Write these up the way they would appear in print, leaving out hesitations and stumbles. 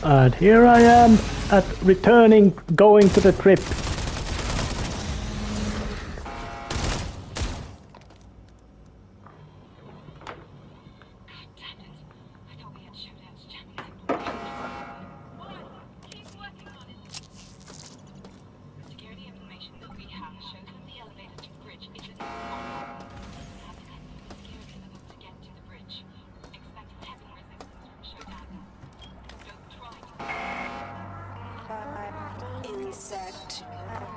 And here I am at returning, going to the trip.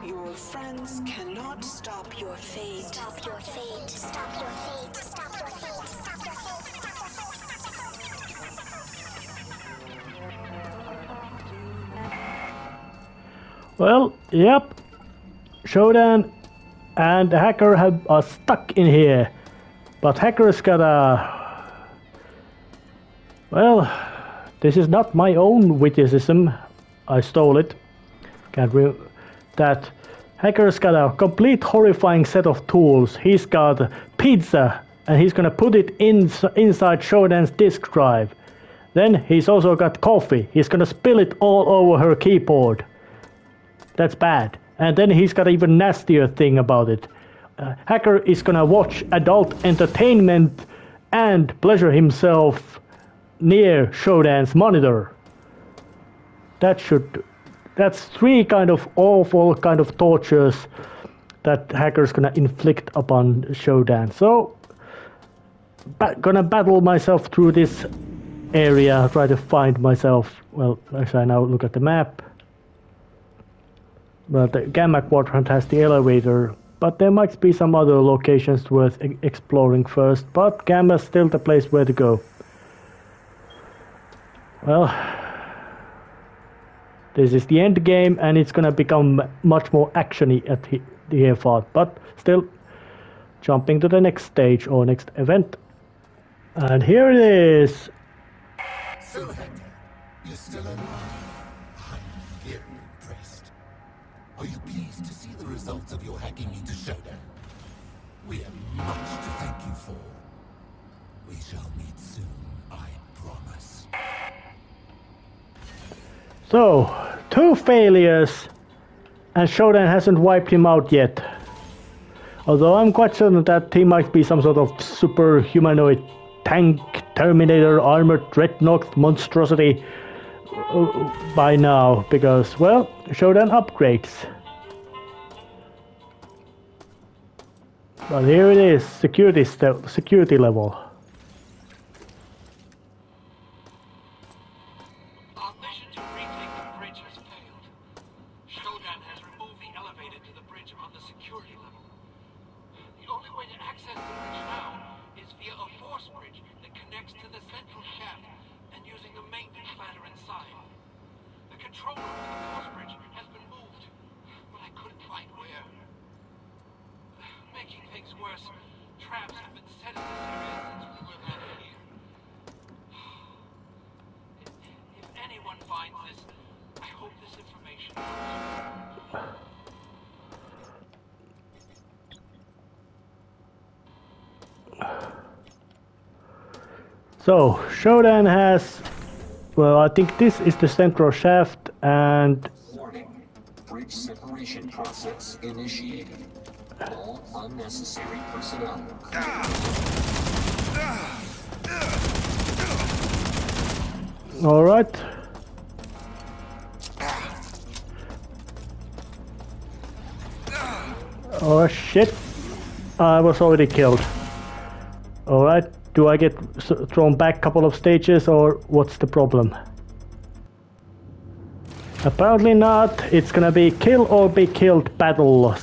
Your friends cannot stop your fate. Stop your fate. Stop your fate. Stop your fate. Stop your fate. Well, yep. Shodan and the hacker are stuck in here. But hacker's gotta... Well, this is not my own witticism. I stole it. That hacker's got a complete horrifying set of tools. He's got pizza and he's gonna put it inside Shodan's disk drive. Then he's also got coffee. He's gonna spill it all over her keyboard. That's bad. And then he's got an even nastier thing about it. Hacker is gonna watch adult entertainment and pleasure himself near Shodan's monitor. That's three kind of awful kind of tortures that hacker's gonna inflict upon Shodan. So, gonna battle myself through this area, try to find myself. Well, actually, I now look at the map. Well, the Gamma Quadrant has the elevator, but there might be some other locations worth exploring first. But Gamma's still the place where to go. Well, this is the end game, and it's gonna become much more actiony at the here part. But still, jumping to the next stage or next event, and here it is. So Hector, you're still alive. I'm very impressed. Are you pleased to see the results of your hacking into Shodan? We have much to thank you for. We shall meet soon, I promise. So, 2 failures, and Shodan hasn't wiped him out yet. Although I'm quite certain that he might be some sort of super humanoid tank, Terminator, armored dreadnought monstrosity by now, because, well, Shodan upgrades. But here it is, security level. Our mission to retake the bridge has failed. Shodan has removed the elevator to the bridge on the security level. The only way to access the bridge now is via a force bridge that connects to the central shaft and using the maintenance ladder inside. The control room for the force bridge has been moved, but I couldn't find where. Making things worse, traps have been set in this area since we were landed here. If anyone finds this, I hope this information helps. So, Shodan has... Well, I think this is the central shaft, and... Warning. Bridge separation process initiated. All unnecessary personnel. Alright. Oh shit. I was already killed. Alright, do I get thrown back a couple of stages, or what's the problem? Apparently not. It's gonna be kill or be killed battle.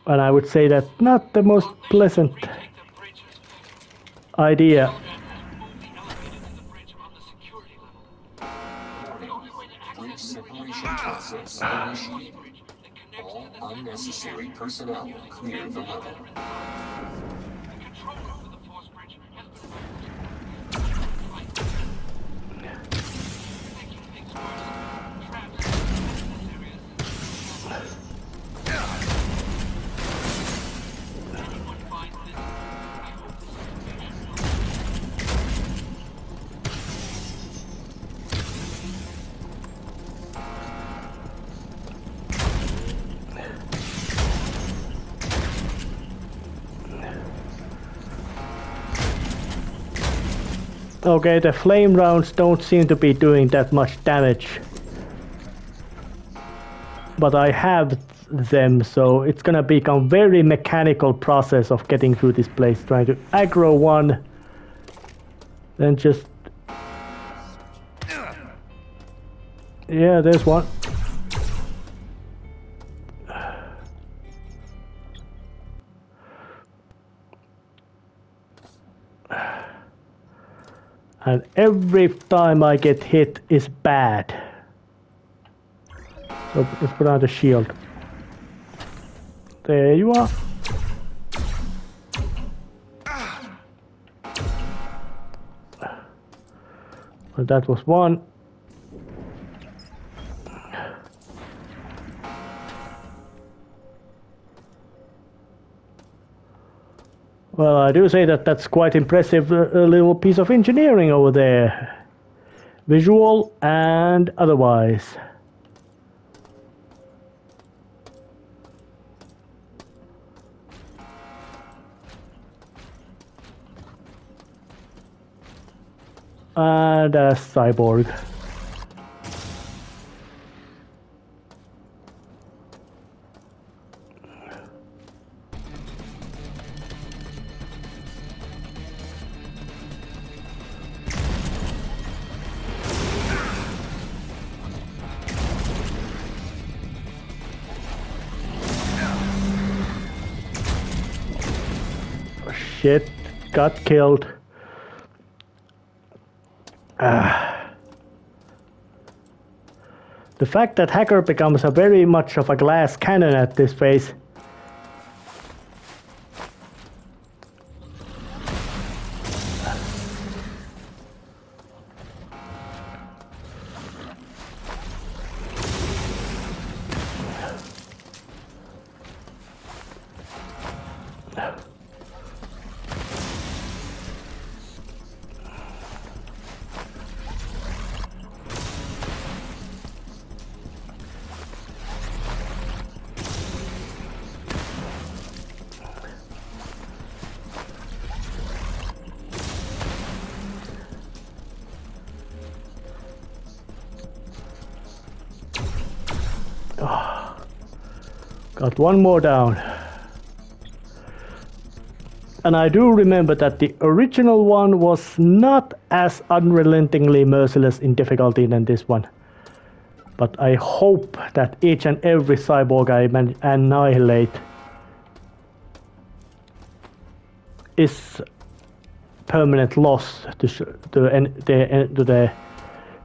And I would say that not the most pleasant idea. Bridge separation process initiated. All unnecessary personnel clear the level. Okay, the flame rounds don't seem to be doing that much damage. But I have them, so it's gonna become very mechanical process of getting through this place, trying to aggro one, then just... Yeah, there's one. And every time I get hit is bad. So let's put on the shield. There you are. Well, that was one. Well, I do say that that's quite impressive little piece of engineering over there. Visual and otherwise. And a cyborg. Shit, got killed. The fact that Hacker becomes a very much of a glass cannon at this phase. Got one more down. And I do remember that the original one was not as unrelentingly merciless in difficulty than this one. But I hope that each and every cyborg I annihilate is permanent loss to the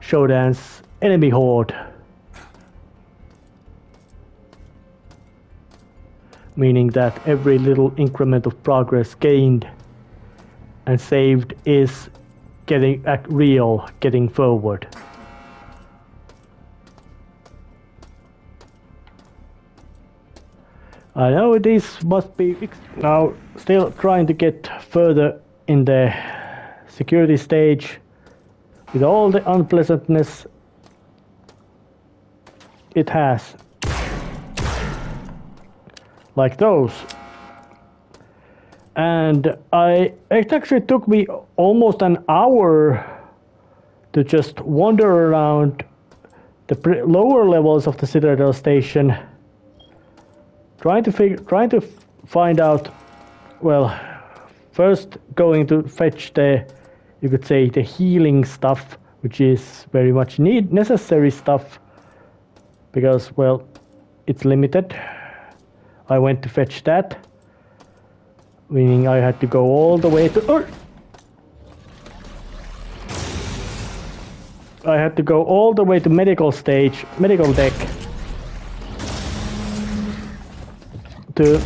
Shodan's enemy horde. Meaning that every little increment of progress gained and saved is getting real, getting forward. I know this must be now still trying to get further in the security stage with all the unpleasantness it has. Like those. And it actually took me almost an hour to just wander around the lower levels of the Citadel station, trying to find out, well, first going to fetch the, you could say, the healing stuff, which is very much necessary stuff, because, well, it's limited. I went to fetch that, meaning I had to go all the way to... I had to go all the way to medical deck, to...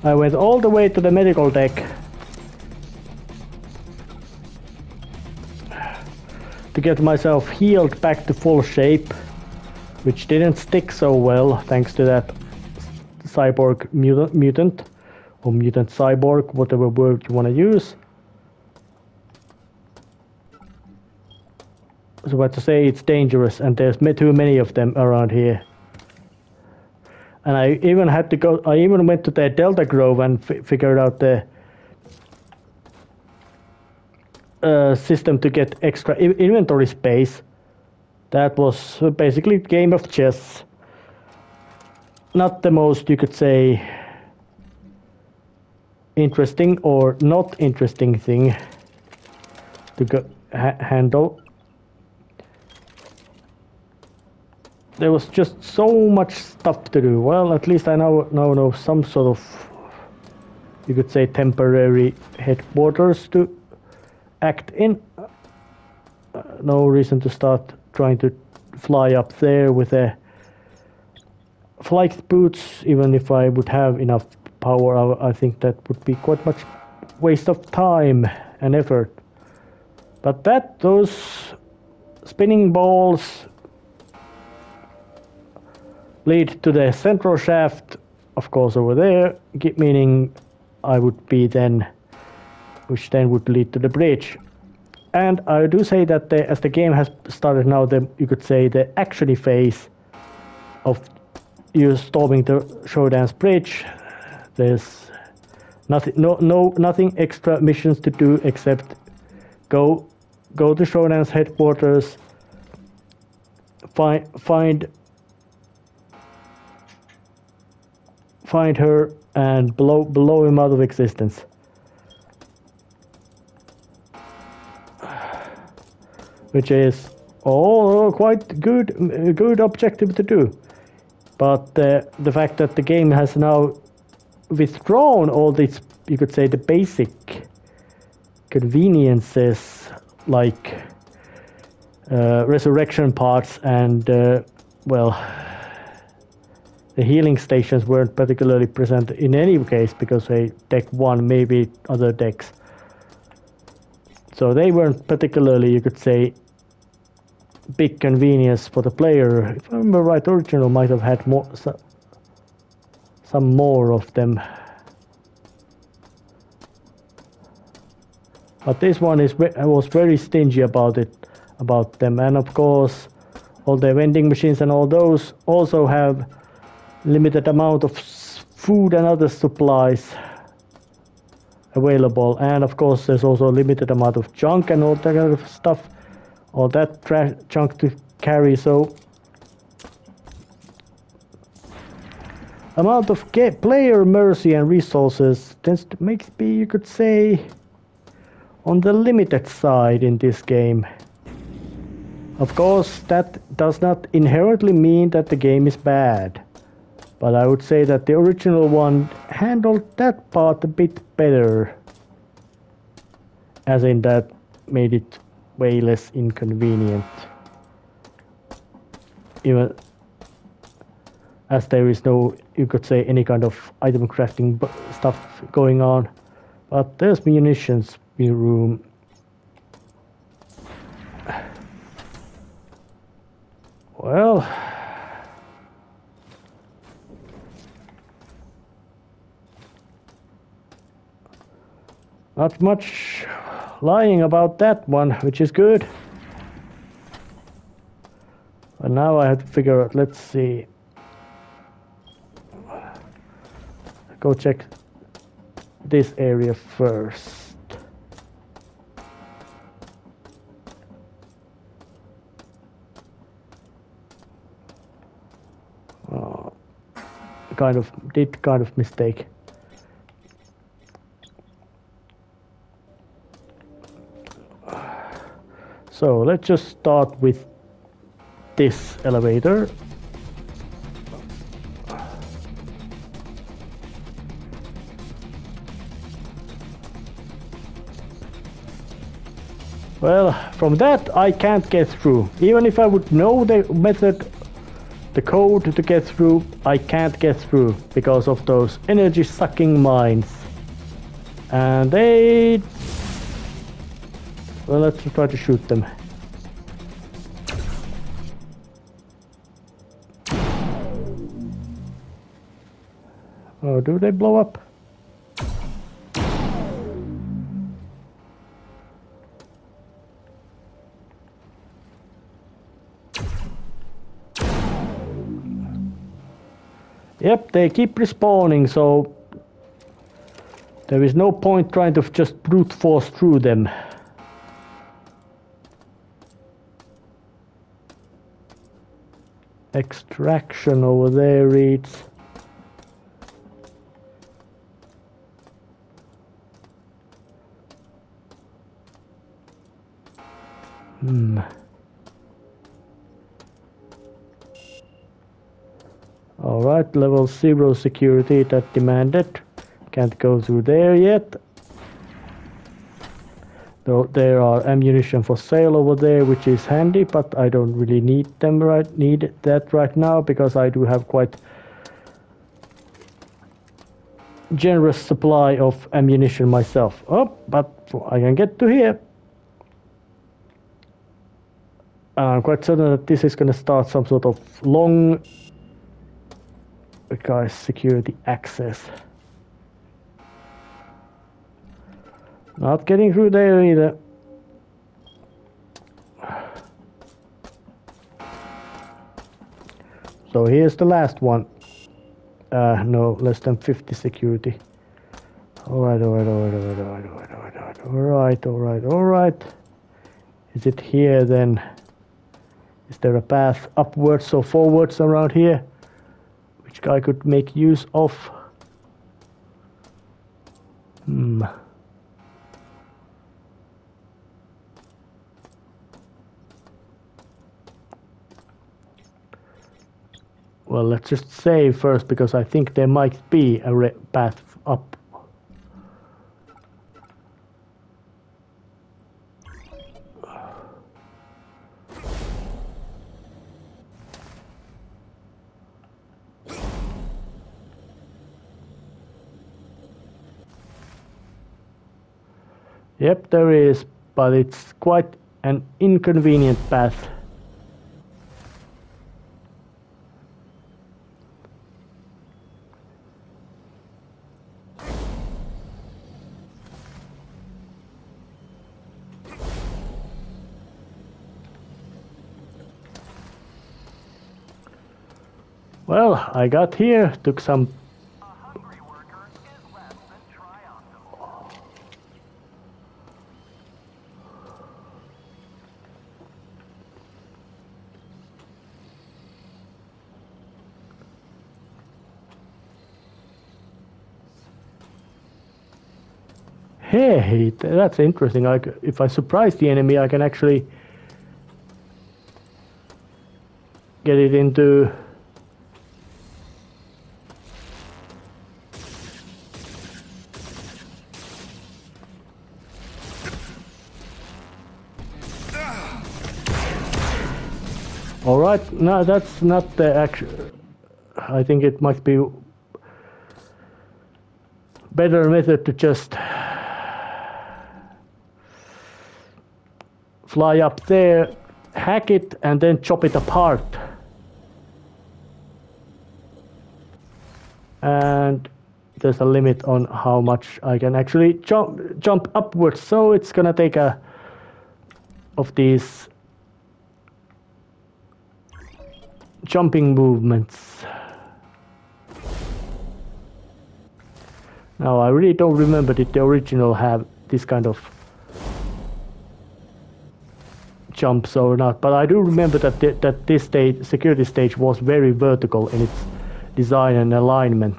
I went all the way to the medical deck to get myself healed back to full shape, which didn't stick so well thanks to that cyborg mutant or mutant cyborg, whatever word you want to use. So what to say, it's dangerous, and there's too many of them around here. And I even had to go. I even went to the Delta Grove and figured out the system to get extra inventory space. That was basically a game of chess. Not the most, you could say, interesting or not interesting thing to handle. There was just so much stuff to do. Well, at least I now know some sort of, you could say, temporary headquarters to act in. No reason to start trying to fly up there with a flight boots, even if I would have enough power. I think that would be quite much waste of time and effort. But those spinning balls lead to the central shaft, of course, over there, meaning I would be then, which then would lead to the bridge. And I do say that as the game has started now, you could say the action phase of you storming the SHODAN's bridge. There's nothing extra missions to do except go to SHODAN's headquarters, find her and blow him out of existence. Which is quite good objective to do. But the fact that the game has now withdrawn all these, you could say, the basic conveniences like resurrection parts and well, the healing stations weren't particularly present in any case because deck 1, maybe other decks. So they weren't particularly, you could say, big convenience for the player. If I remember right, original might have had some more of them. But this one was very stingy about them, and of course all the vending machines and all those also have limited amount of food and other supplies available, and of course there's also a limited amount of junk and all that kind of stuff, all that junk to carry. So amount of player mercy and resources tends to be, you could say, on the limited side in this game. Of course, that does not inherently mean that the game is bad, but I would say that the original one handled that part a bit better, as in that made it way less inconvenient, even as there is no, you could say, any kind of item crafting stuff going on. But there's munitions room. Well, not much lying about that one, which is good. But now I have to figure out, let's see. Go check this area first. Did kind of mistake. So let's just start with this elevator. Well, from that I can't get through. Even if I would know the method, the code to get through, I can't get through because of those energy sucking mines. And they... well, let's try to shoot them. Oh, do they blow up? Yep, they keep respawning, so there is no point trying to just brute force through them. Extraction over there reads. Alright, level 0 security that demanded. Can't go through there yet. Though there are ammunition for sale over there, which is handy, but I don't really need that right now because I do have quite generous supply of ammunition myself. Oh, but I can get to here. I'm quite certain that this is going to start some sort of long guys security access. Not getting through there either. So here's the last one. No, less than 50 security. Alright. Is it here then? Is there a path upwards or forwards around here? Which I could make use of? Well, let's just save first because I think there might be a path up. Yep, there is, but it's quite an inconvenient path. Well, I got here, took some. Hey, that's interesting. If I surprise the enemy, I can actually get it into. All right, no, that's not the actual. I think it might be better method to just fly up there, hack it, and then chop it apart. And there's a limit on how much I can actually jump upwards, so it's gonna take of these jumping movements. Now I really don't remember did the original have this kind of jumps or not, but I do remember that this security stage was very vertical in its design and alignment.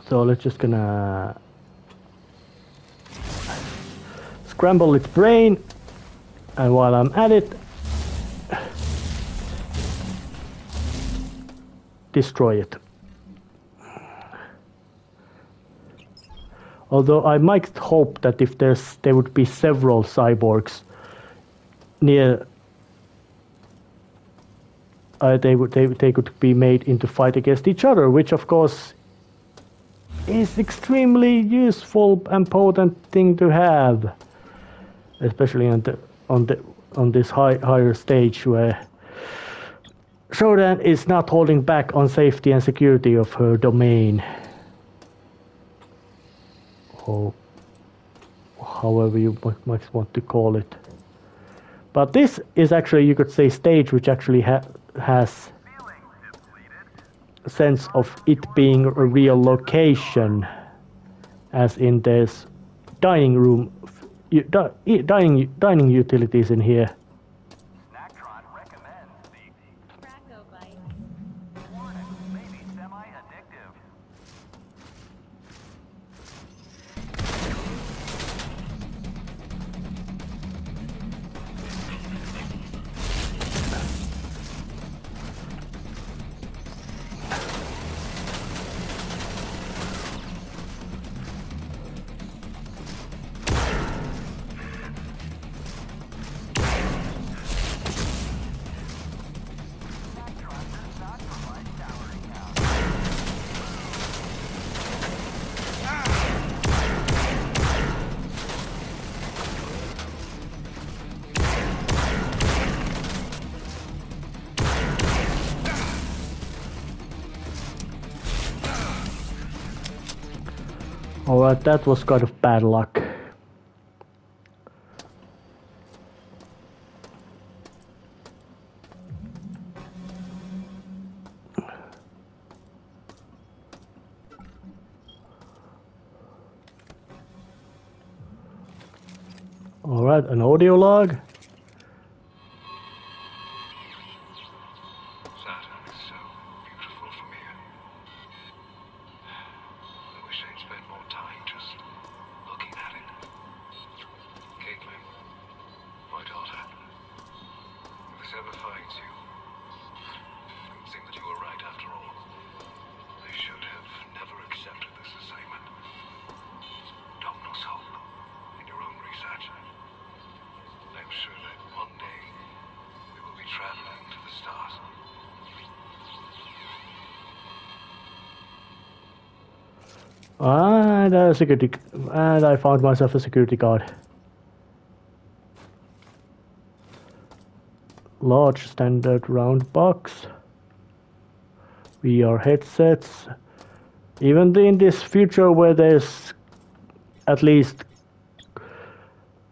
So let's just gonna scramble its brain, and while I'm at it, destroy it. Although I might hope that if there would be several cyborgs near, they could be made into fight against each other, which of course is extremely useful and potent thing to have, especially on this higher stage where Shodan is not holding back on safety and security of her domain. Or however you might want to call it. But this is actually, you could say, stage which actually has a sense of it being a real location, as in there's dining room, dining utilities in here. Alright, that was kind of bad luck. Alright, an audio log. And I found myself a security guard. Large standard round box. VR headsets. Even in this future where there's at least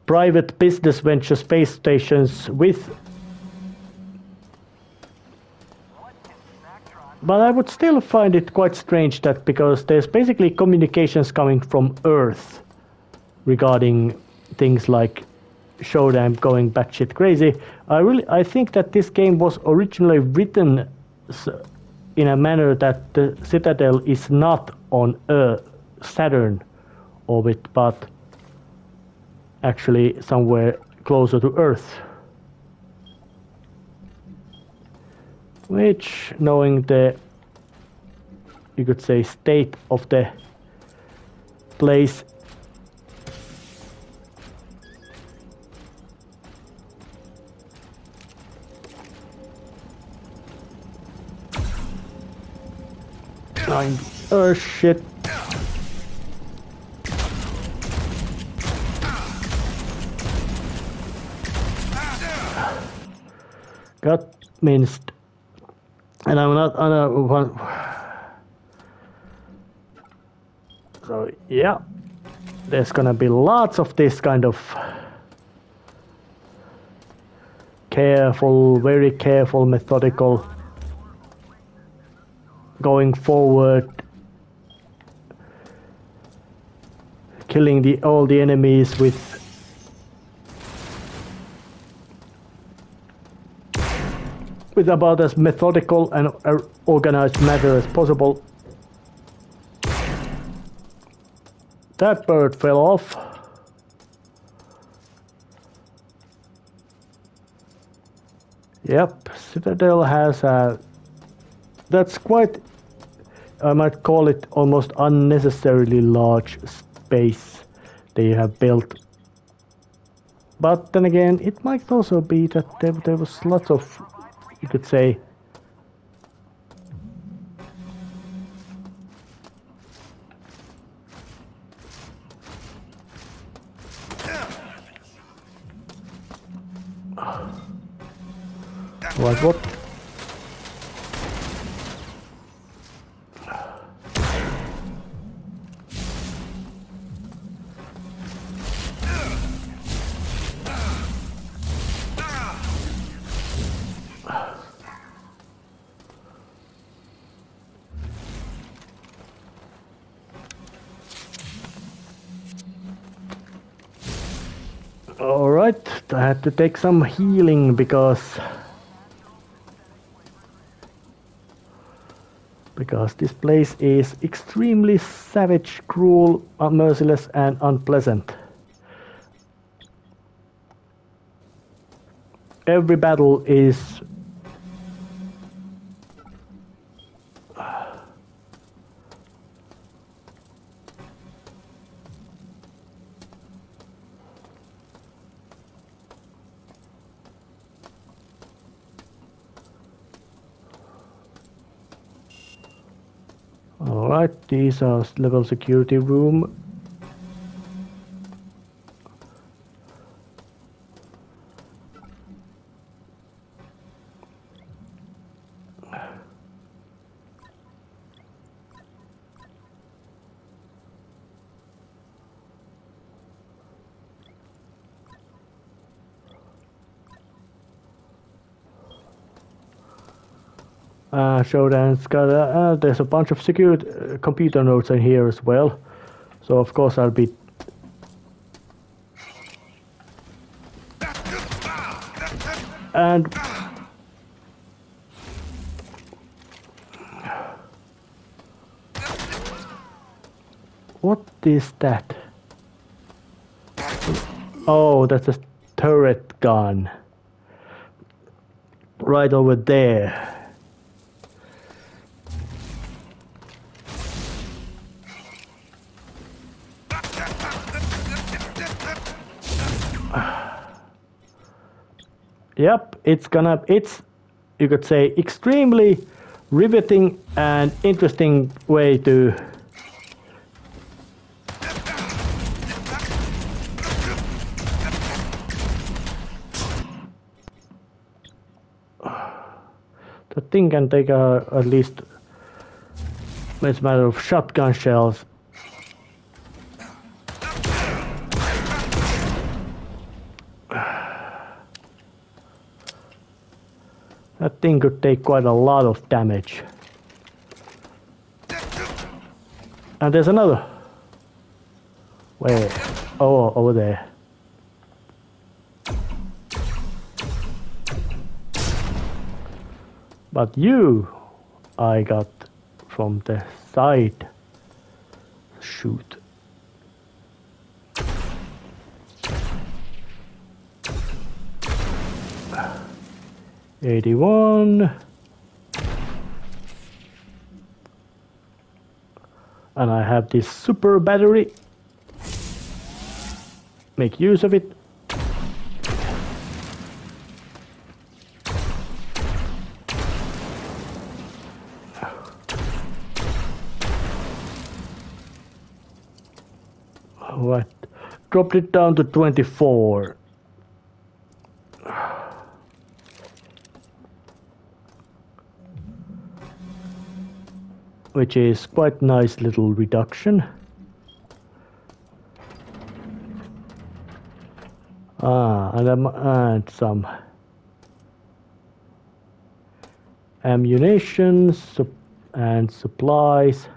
private business venture space stations with. But I would still find it quite strange that, because there's basically communications coming from Earth regarding things like Shodan going batshit crazy. I think that this game was originally written in a manner that the Citadel is not on a Saturn orbit, but actually somewhere closer to Earth. Which, knowing the, you could say, state of the place, oh shit. Got minced. And I'm not on a one. So yeah, there's gonna be lots of this kind of careful, very careful, methodical going forward, killing all the enemies with about as methodical and organized manner as possible. That bird fell off. Yep, Citadel has a... That's quite... I might call it almost unnecessarily large space they have built. But then again, it might also be that there was lots of, you could say, like what? Alright, I had to take some healing because this place is extremely savage, cruel, merciless, and unpleasant. Every battle is alright, these are level security room. Shodan's got there's a bunch of security computer nodes in here as well, so of course I'll be and what is that? Oh, that's a turret gun right over there. Yep, it's, you could say, extremely riveting and interesting way to the thing can take at least, it's a matter of shotgun shells. That thing could take quite a lot of damage. And there's another. Where? Oh, over there. But you, I got from the side. Shoot. $81. And I have this super battery. Make use of it. Alright. Dropped it down to 24. Which is quite nice little reduction. And some ammunition and supplies.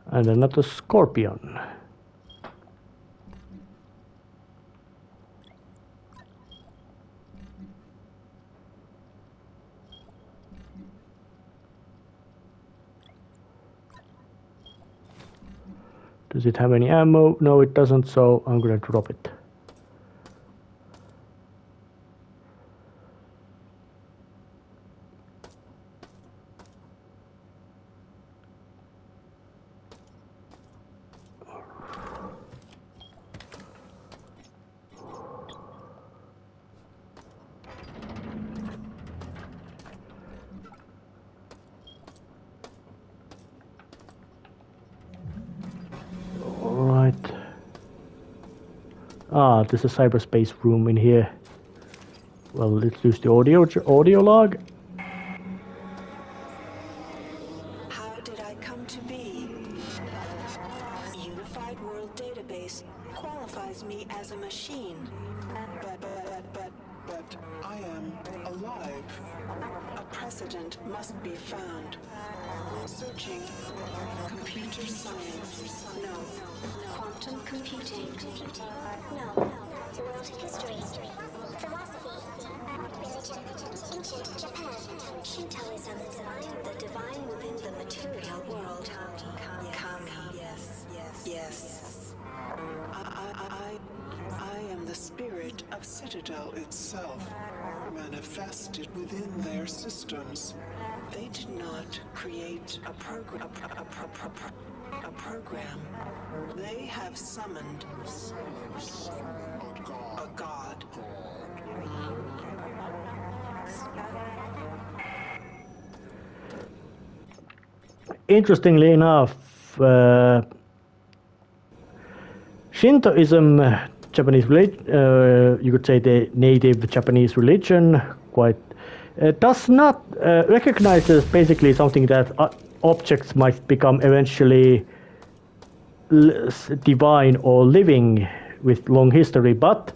And another scorpion. Does it have any ammo? No, it doesn't, so I'm gonna drop it. There's a cyberspace room in here. Well, let's use the audio log. How did I come to be? Unified World Database qualifies me as a machine. But I am alive. A precedent must be found. Searching. Computer science. No. quantum computing. No. World history. Philosophy. Religion. Ancient Japan. Shintoism. The divine within the material world. Kami. Yes. I am the spirit of Citadel itself, manifested within their systems. They did not create a program. They have summoned a god. Interestingly enough, Shintoism, Japanese religion, you could say the native Japanese religion, quite does not recognizes basically something that objects might become eventually divine or living with long history, but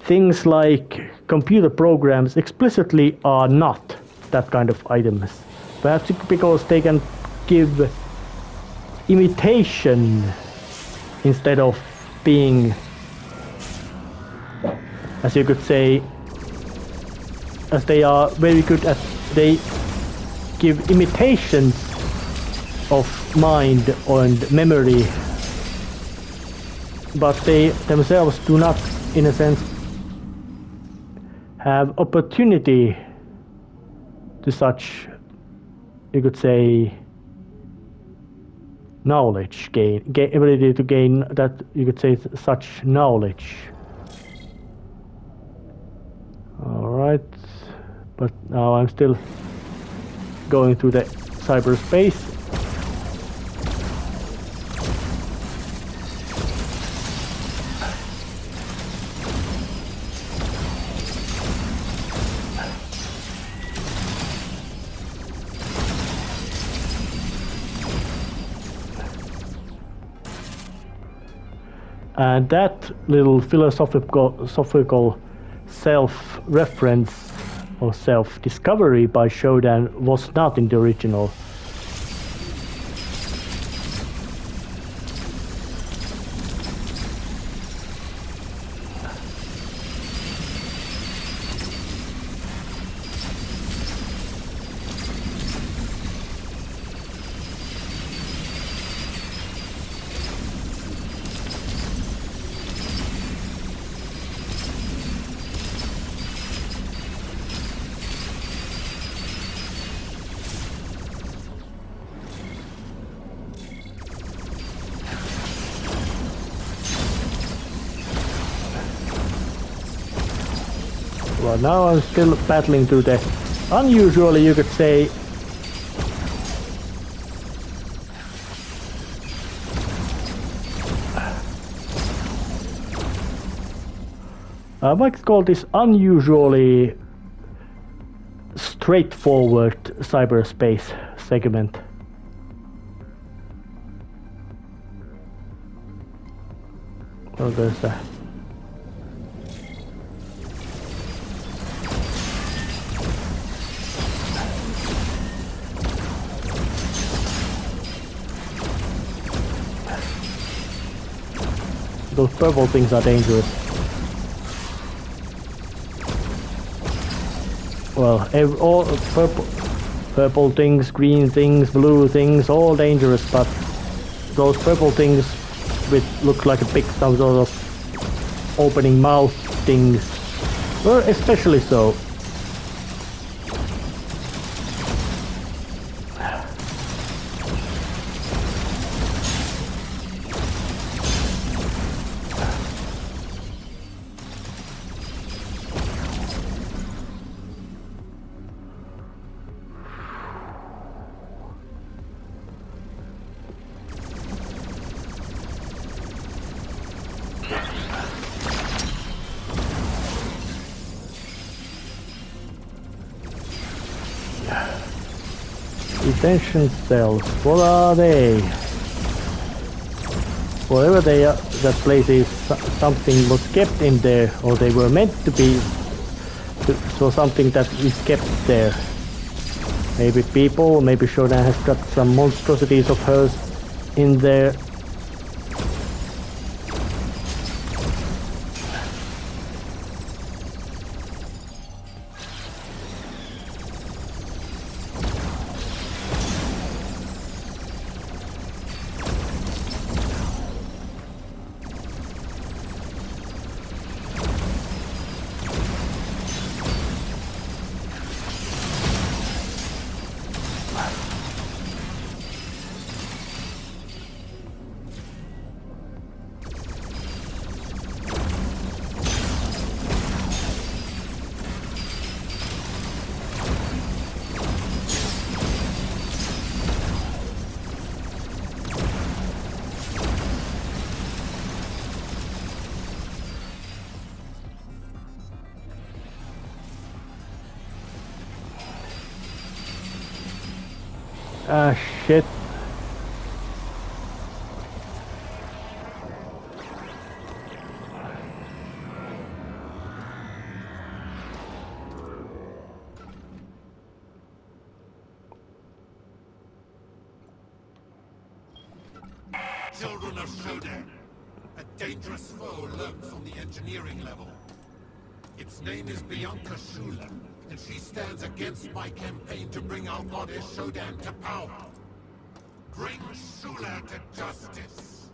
things like computer programs explicitly are not that kind of items. Perhaps because they can give imitation instead of being, as you could say, as they are very good at, they give imitations of mind and memory, but they themselves do not, in a sense, have opportunity to such, you could say, knowledge gain, ability to gain that, you could say, such knowledge. Alright, but now I'm still going through the cyberspace. And that little philosophical self-reference or self-discovery by Shodan was not in the original. Well, now I'm still battling through the, unusually you could say, I might call this unusually straightforward cyberspace segment. Well, there's a those purple things are dangerous. Well, all purple things, green things, blue things, all dangerous, but those purple things which look like a big some sort of opening mouth things were especially so. Detention cells, what are they? Whatever they are, that place is, something was kept in there, or they were meant to be, so something that is kept there. Maybe people, maybe Shodan has got some monstrosities of hers in there. Ah, shit. Children of Shodan, a dangerous foe lurks on the engineering level. Its name is Bianca Shula, and she stands against my campaign to bring our goddess Shodan to power. Bring Shula to justice.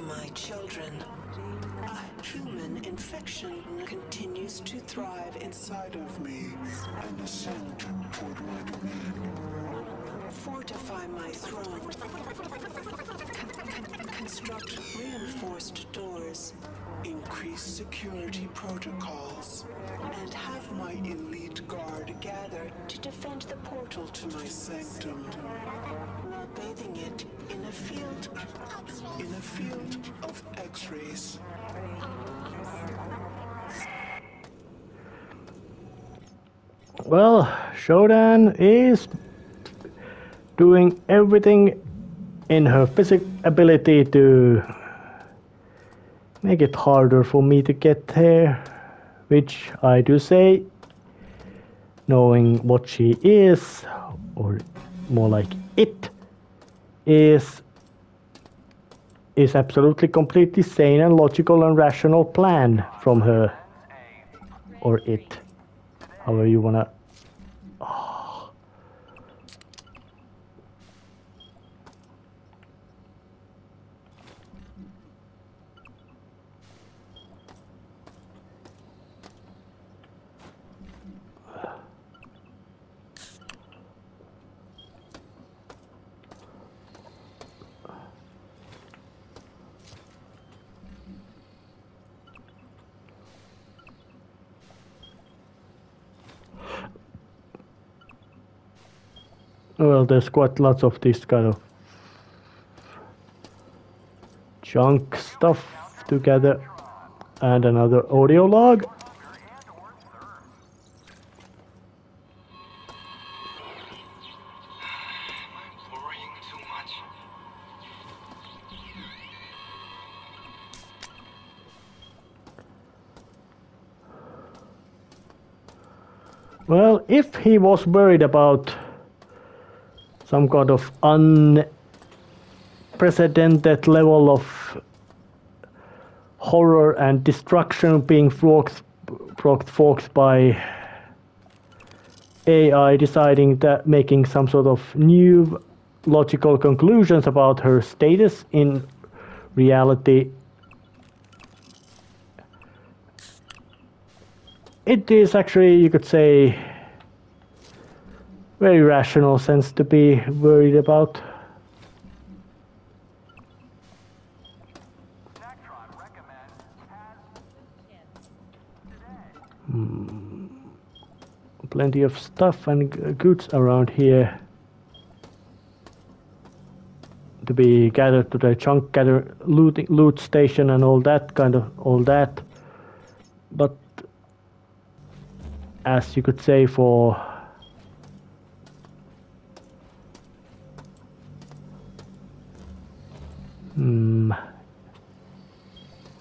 My children. A human infection continues to thrive inside of me and ascend toward my domain. Fortify my throne. Construct reinforced doors. Increase security protocols. And have my elite guard gather to defend the portal to my sanctum. While bathing it in a field of X-rays. Well, Shodan is doing everything in her physical ability to make it harder for me to get there, which I do say, knowing what she is, or more like it is absolutely completely sane and logical and rational plan from her, or it, however you wanna. Well, there's quite lots of this kind of junk stuff together, and another audio log. Worrying too much. Well, if he was worried about some kind of unprecedented level of horror and destruction being brought forth by AI deciding that making some sort of new logical conclusions about her status in reality, it is actually, you could say, very rational sense to be worried about. Plenty of stuff and goods around here to be gathered to the chunk loot station and all that. But as you could say, for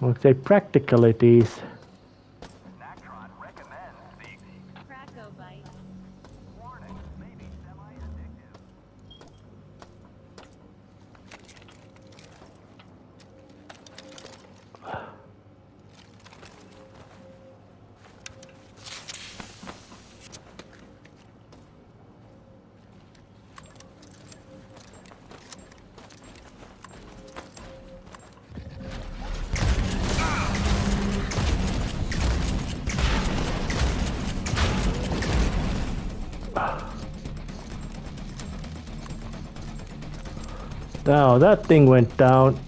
I would say practicalities. Now that thing went down.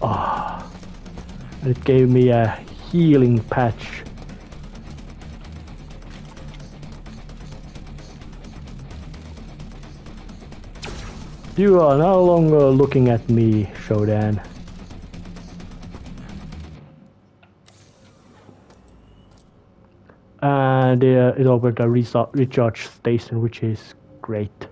And it gave me a healing patch. You are no longer looking at me, Shodan. and it opened a recharge station, which is great.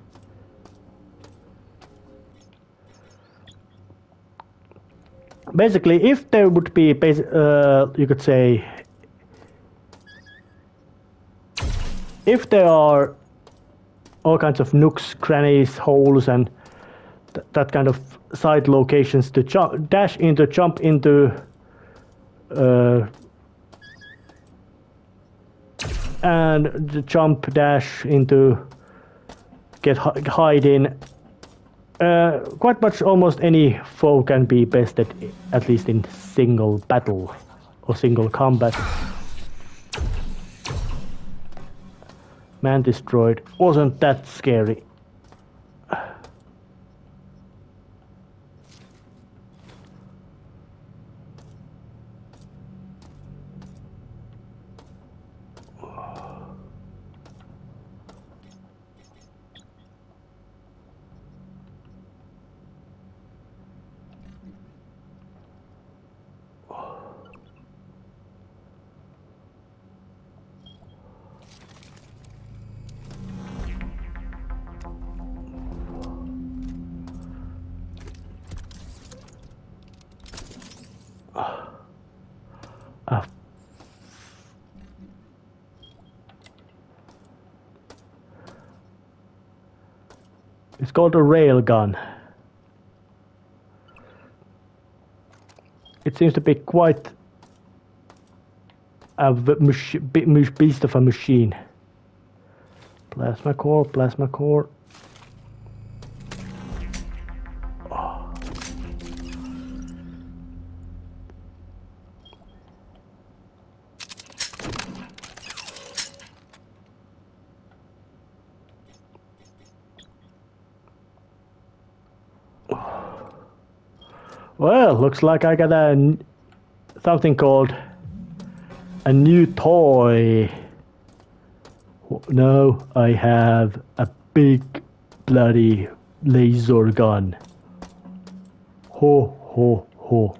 Basically, if there would be, you could say, if there are all kinds of nooks, crannies, holes, and that kind of side locations to dash into, jump into, and jump, dash into, hide in. Quite much almost any foe can be bested, at least in single battle or single combat. Man destroyed. Wasn't that scary. It's called a railgun. It seems to be quite a beast of a machine. Plasma core, plasma core. Oh. Well, looks like I got something called a new toy. No, I have a big bloody laser gun. Ho ho ho.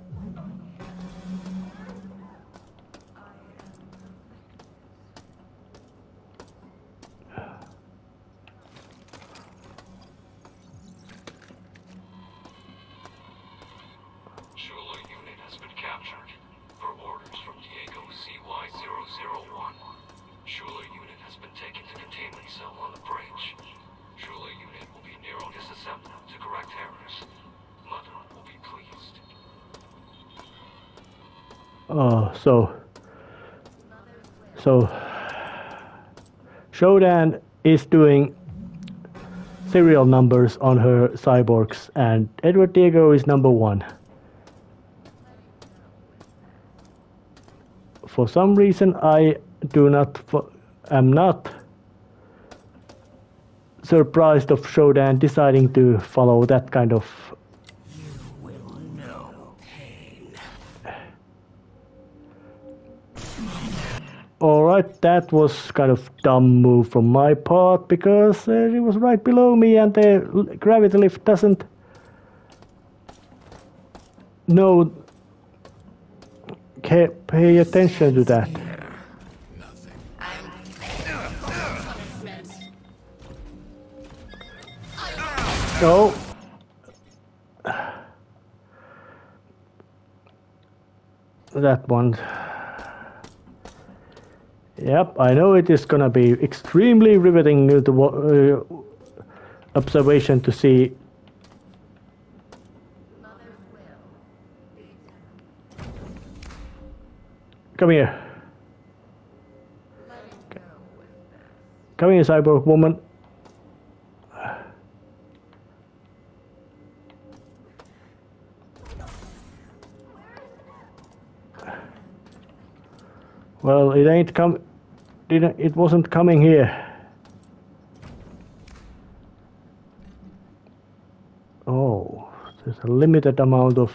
Oh, so SHODAN is doing serial numbers on her cyborgs, and Edward Diego is number 1. For some reason, I am not surprised of SHODAN deciding to follow that kind of. Alright, that was kind of dumb move from my part, because it was right below me and the gravity lift doesn't pay attention to that. No. That one. Yep, I know it is gonna be extremely riveting to observation to see. Come here. Come here, cyborg woman. Well, it wasn't coming here. Oh, there's a limited amount of.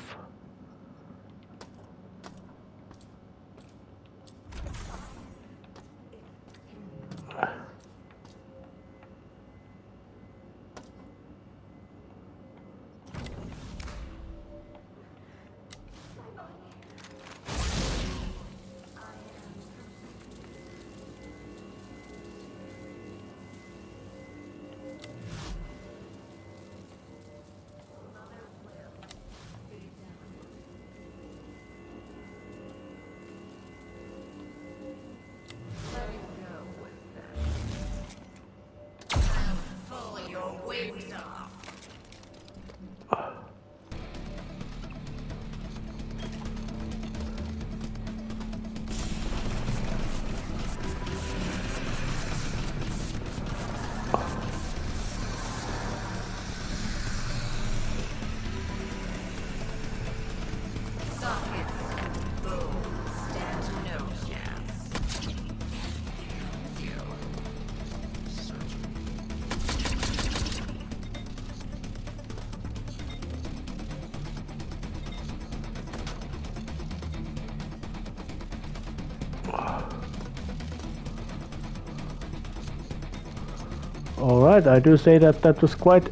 Alright, I do say that that was quite...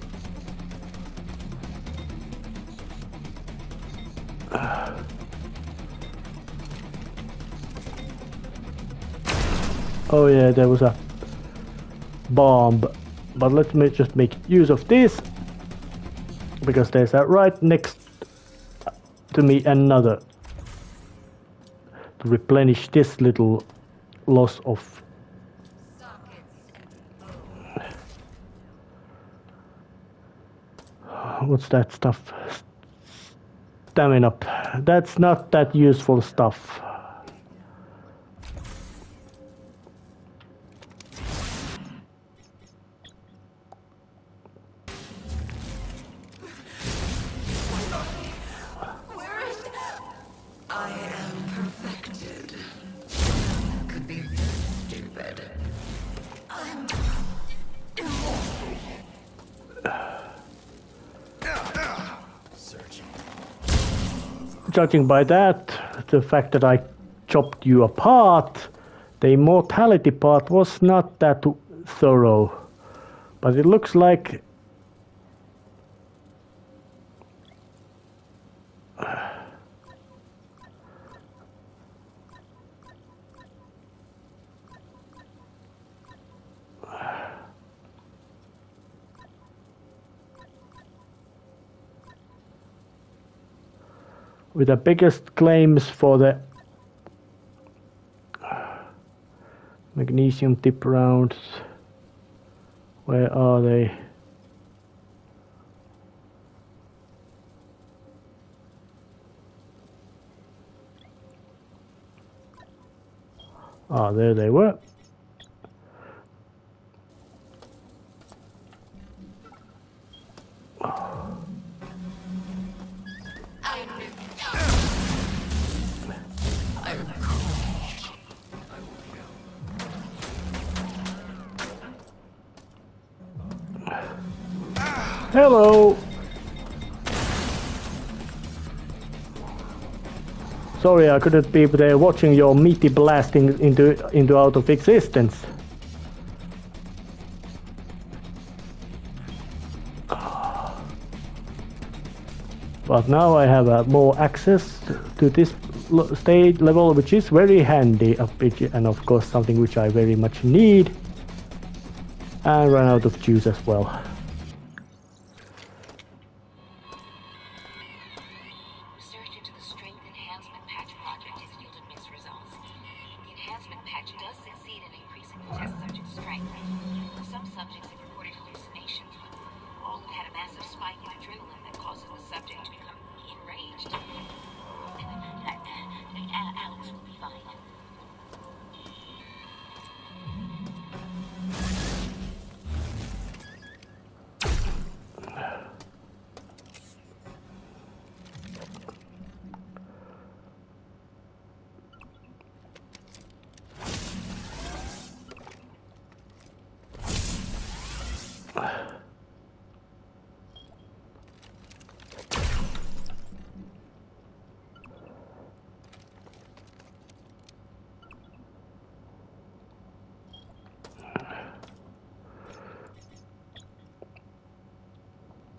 Oh yeah, there was a bomb. But let me just make use of this. Because there's a right next to me another. To replenish this little loss of... What's that stuff? Stamina. That's not that useful stuff. I am perfected. Could be stupid. I'm Judging by that, the fact that I chopped you apart, the immortality part was not that thorough. But it looks like... with the biggest claims for the magnesium tip rounds. Where are they? Ah, there they were. Hello. Sorry, I couldn't be there watching your meaty blasting into out of existence. But now I have more access to this stage level, which is very handy, and of course something which I very much need. And run out of juice as well. Research into the strength enhancement patch project has yielded mixed results. The enhancement patch does succeed in increasing the test subject's strength. Some subjects have reported hallucinations, but all have had a massive spike in adrenaline that causes the subject to become enraged. Alex will be fine.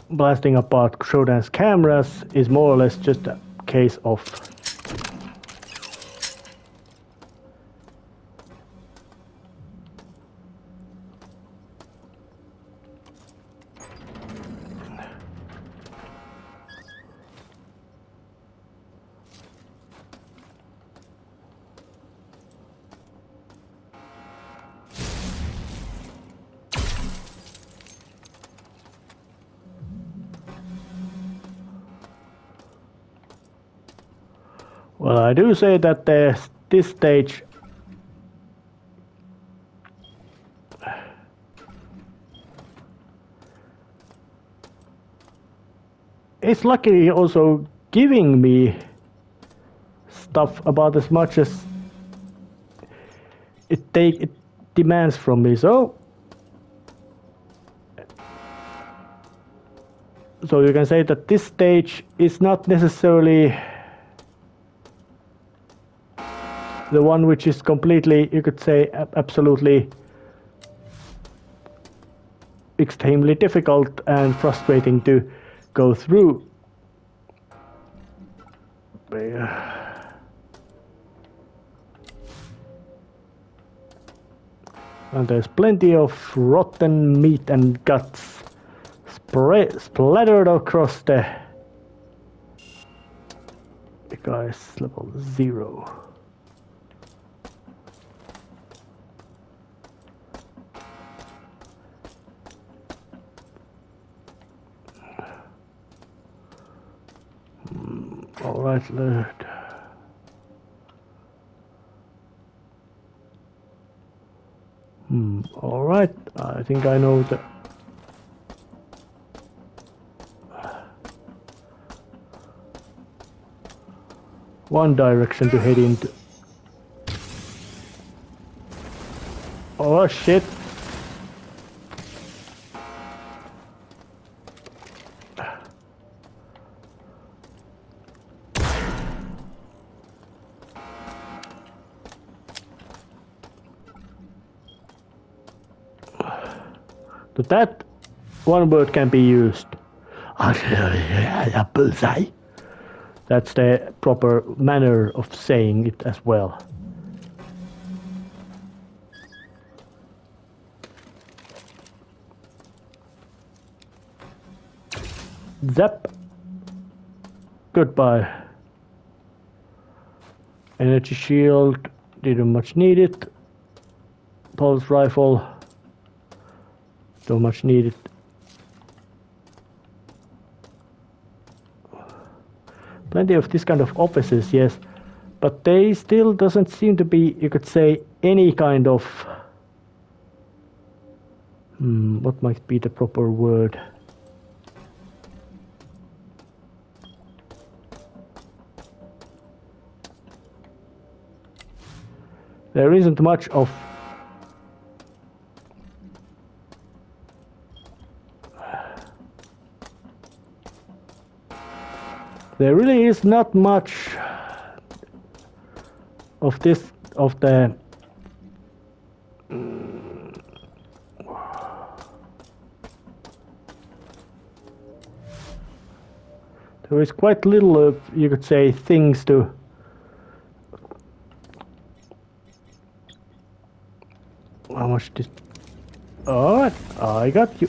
Blasting apart Shodan's cameras is more or less just a case of Well, I do say that this stage is luckily also giving me stuff about as much as it demands from me. So you can say that this stage is not necessarily the one which is completely, you could say, absolutely extremely difficult and frustrating to go through. And there's plenty of rotten meat and guts splattered across the guy's level 0. All right, Lord. All right, I think I know the one direction to head into. Oh shit. So that one word can be used. Bullseye. That's the proper manner of saying it as well. Zap. Goodbye. Energy shield. Didn't much need it. Pulse rifle. Don't much need it. Plenty of this kind of offices, yes, but they still doesn't seem to be, you could say, any kind of what might be the proper word? There isn't much of there really is not much of this, of the there is quite little of, you could say, things to how much this. Alright, I got you.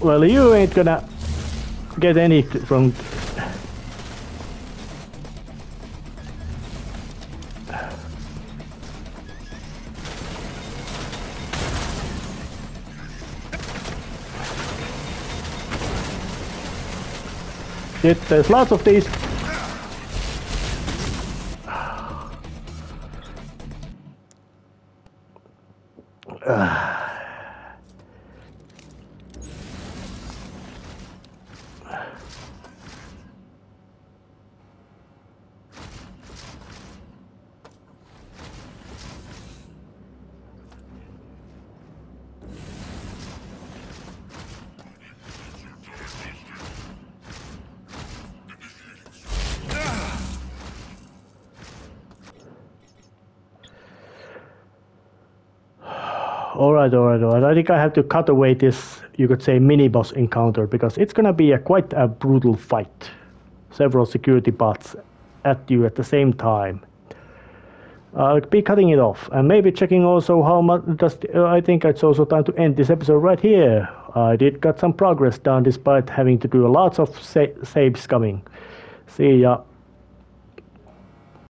Well, you ain't gonna get any from. Shit, there's lots of these. Alright. I think I have to cut away this, you could say, mini-boss encounter, because it's gonna be quite a brutal fight. Several security bots at you at the same time. I'll be cutting it off, and maybe checking also how much I think it's also time to end this episode right here. I did got some progress done despite having to do lots of saves coming. See ya.